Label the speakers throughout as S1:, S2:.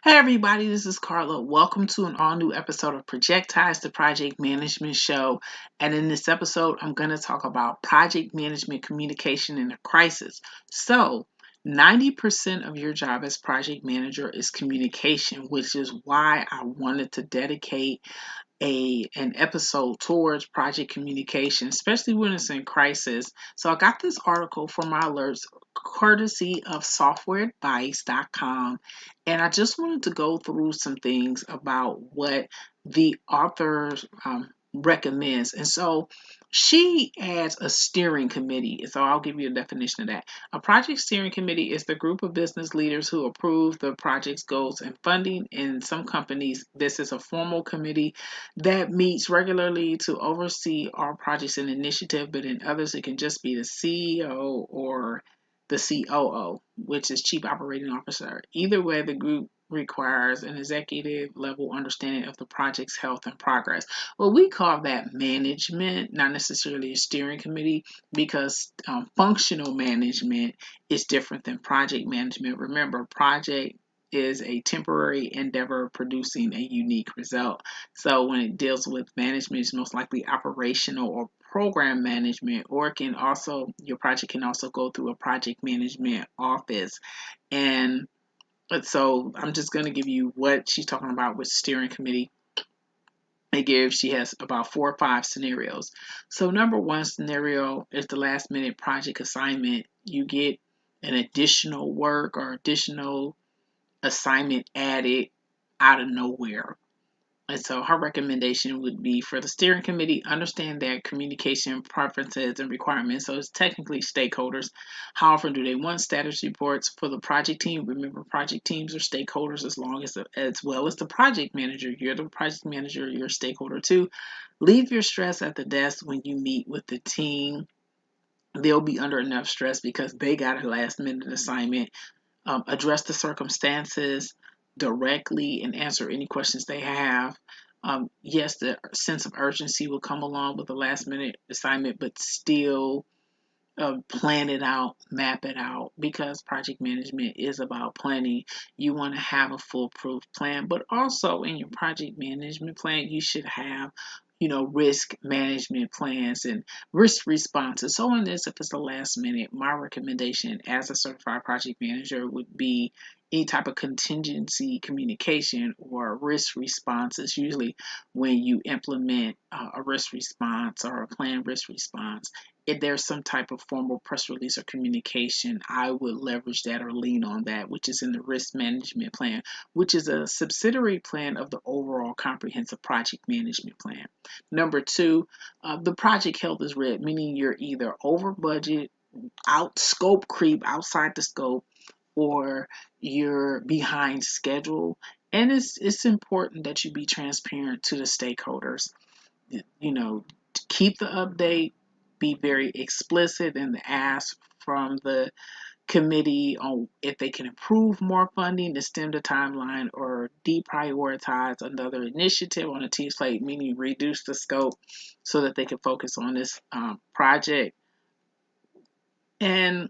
S1: Hey everybody, this is Carla. Welcome to an all new episode of Projectize the Project Management Show. And in this episode, I'm going to talk about project management communication in a crisis. So, 90% of your job as project manager is communication, which is why I wanted to dedicate an episode towards project communication, especially when it's in crisis. So I got this article from my alerts courtesy of softwareadvice.com, and I just wanted to go through some things about what the author recommends. And so she adds a steering committee. So I'll give you a definition of that. A project steering committee is the group of business leaders who approve the project's goals and funding. In some companies, this is a formal committee that meets regularly to oversee all projects and initiative, but in others it can just be the CEO or the COO, which is Chief Operating Officer. Either way, the group requires an executive level understanding of the project's health and progress. Well, we call that management, not necessarily a steering committee, because functional management is different than project management. Remember, project is a temporary endeavor producing a unique result. So when it deals with management, it's most likely operational or program management, or it can also, your project can also go through a project management office. And so I'm just going to give you what she's talking about with steering committee. She has about 4 or 5 scenarios. So number one scenario is the last minute project assignment. You get an additional work or additional assignment added out of nowhere. And so her recommendation would be for the steering committee, understand their communication preferences and requirements. So it's technically stakeholders. However, do they want status reports for the project team? Remember, project teams are stakeholders as well as the project manager. You're the project manager, you're a stakeholder too. Leave your stress at the desk when you meet with the team. They'll be under enough stress because they got a last minute assignment. Address the circumstances directly and answer any questions they have. Yes, the sense of urgency will come along with the last minute assignment, but still plan it out, map it out, because project management is about planning. You want to have a foolproof plan, but also in your project management plan, you should have risk management plans and risk responses. So in this, if it's the last minute, my recommendation as a certified project manager would be any type of contingency communication or risk responses. Usually when you implement a risk response or a planned risk response, if there's some type of formal press release or communication, I would leverage that or lean on that, which is in the risk management plan, which is a subsidiary plan of the overall comprehensive project management plan. Number two, the project health is red, meaning you're either over budget, out scope creep, outside the scope, or you're behind schedule. And it's important that you be transparent to the stakeholders. You know, keep the update, be very explicit in the ask from the committee on if they can approve more funding to stem the timeline or deprioritize another initiative on the team's plate, meaning reduce the scope so that they can focus on this project. And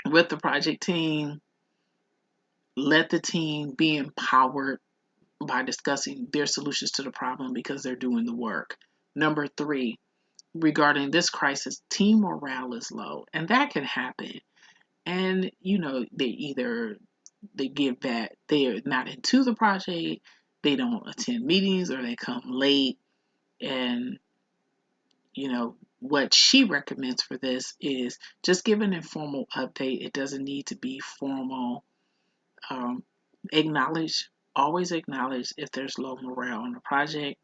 S1: with the project team, let the team be empowered by discussing their solutions to the problem because they're doing the work. Number three, regarding this crisis, team morale is low, and that can happen. And they give that they're not into the project, they don't attend meetings, or they come late. And what she recommends for this is just give an informal update. It doesn't need to be formal. Um, Always acknowledge if there's low morale on the project.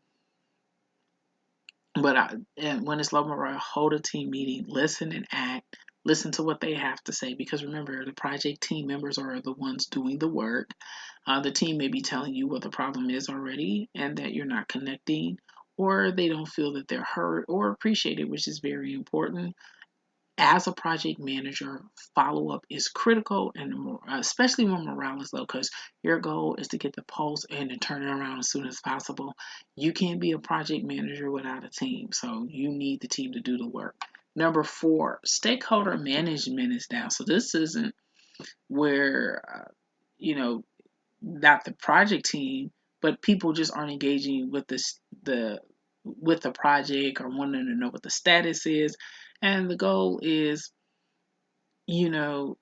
S1: And when it's low morale, hold a team meeting, listen and act, listen to what they have to say. Because remember, the project team members are the ones doing the work. The team may be telling you what the problem is already and that you're not connecting, or they don't feel that they're heard or appreciated, which is very important. As a project manager, follow up is critical, and especially when morale is low, because your goal is to get the pulse and to turn it around as soon as possible. You can't be a project manager without a team, so you need the team to do the work. Number four, stakeholder management is down. So this isn't where, you know, not the project team, but people just aren't engaging with the project or wanting to know what the status is. And the goal is, you know,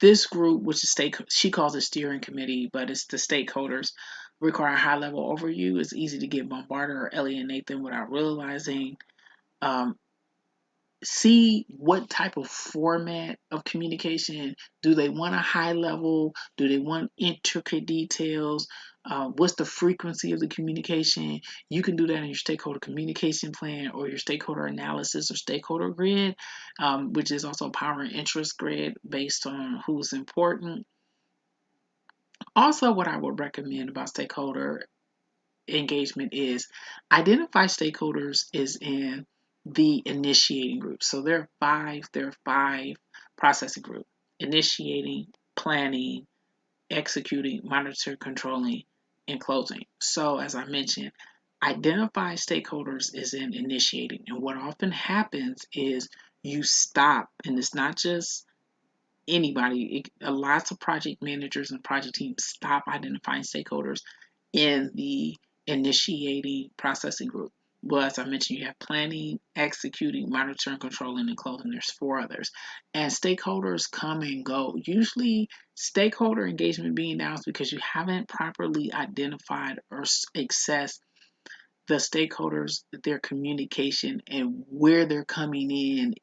S1: this group, which is she calls it steering committee, but it's the stakeholders, require a high level overview. It's easy to get bombarded or alienate them without realizing. Um, See what type of format of communication. Do they want a high level? Do they want intricate details? What's the frequency of the communication? You can do that in your stakeholder communication plan or your stakeholder analysis or stakeholder grid, which is also power and interest grid based on who's important. Also, what I would recommend about stakeholder engagement is identify stakeholders is in the initiating group. So there are five processing group: initiating, planning, executing, monitor, controlling, and closing. So as I mentioned, identify stakeholders is in initiating. And what often happens is you stop, and it's not just anybody. Lots of project managers and project teams stop identifying stakeholders in the initiating processing group. Well, as I mentioned, you have planning, executing, monitoring, controlling, and closing. There's four others. And stakeholders come and go. Usually, stakeholder engagement being down is because you haven't properly identified or accessed the stakeholders, their communication, and where they're coming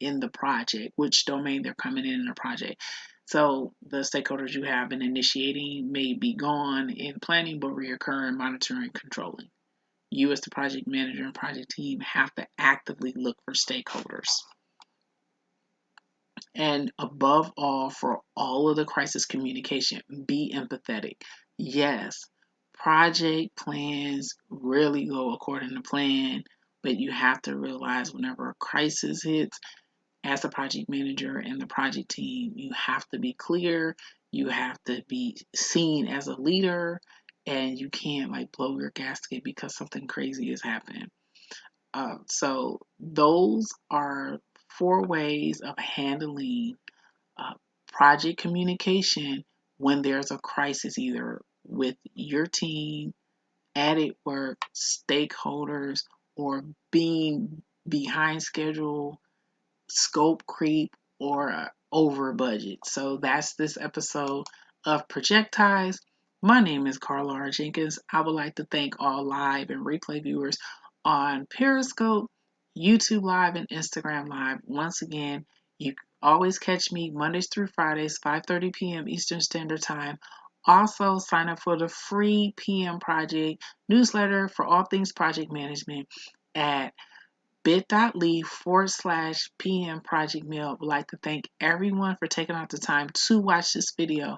S1: in the project, which domain they're coming in the project. So the stakeholders you have in initiating may be gone in planning, but reoccur in monitoring and controlling. You as the project manager and project team have to actively look for stakeholders. And above all, for all of the crisis communication, be empathetic. Yes, project plans really go according to plan, but you have to realize whenever a crisis hits, as the project manager and the project team, you have to be clear, you have to be seen as a leader, and you can't like blow your gasket because something crazy is happening. So those are four ways of handling uh, project communication when there's a crisis, either with your team, at work, stakeholders, or being behind schedule, scope creep, or over budget. So that's this episode of Projectize. My name is Carla R. Jenkins. I would like to thank all live and replay viewers on Periscope, YouTube Live, and Instagram Live. Once again, you always catch me Mondays through Fridays, 5:30 p.m. Eastern Standard Time. Also, sign up for the free PM Project newsletter for all things project management at bit.ly/PM Project Mail. Would like to thank everyone for taking out the time to watch this video.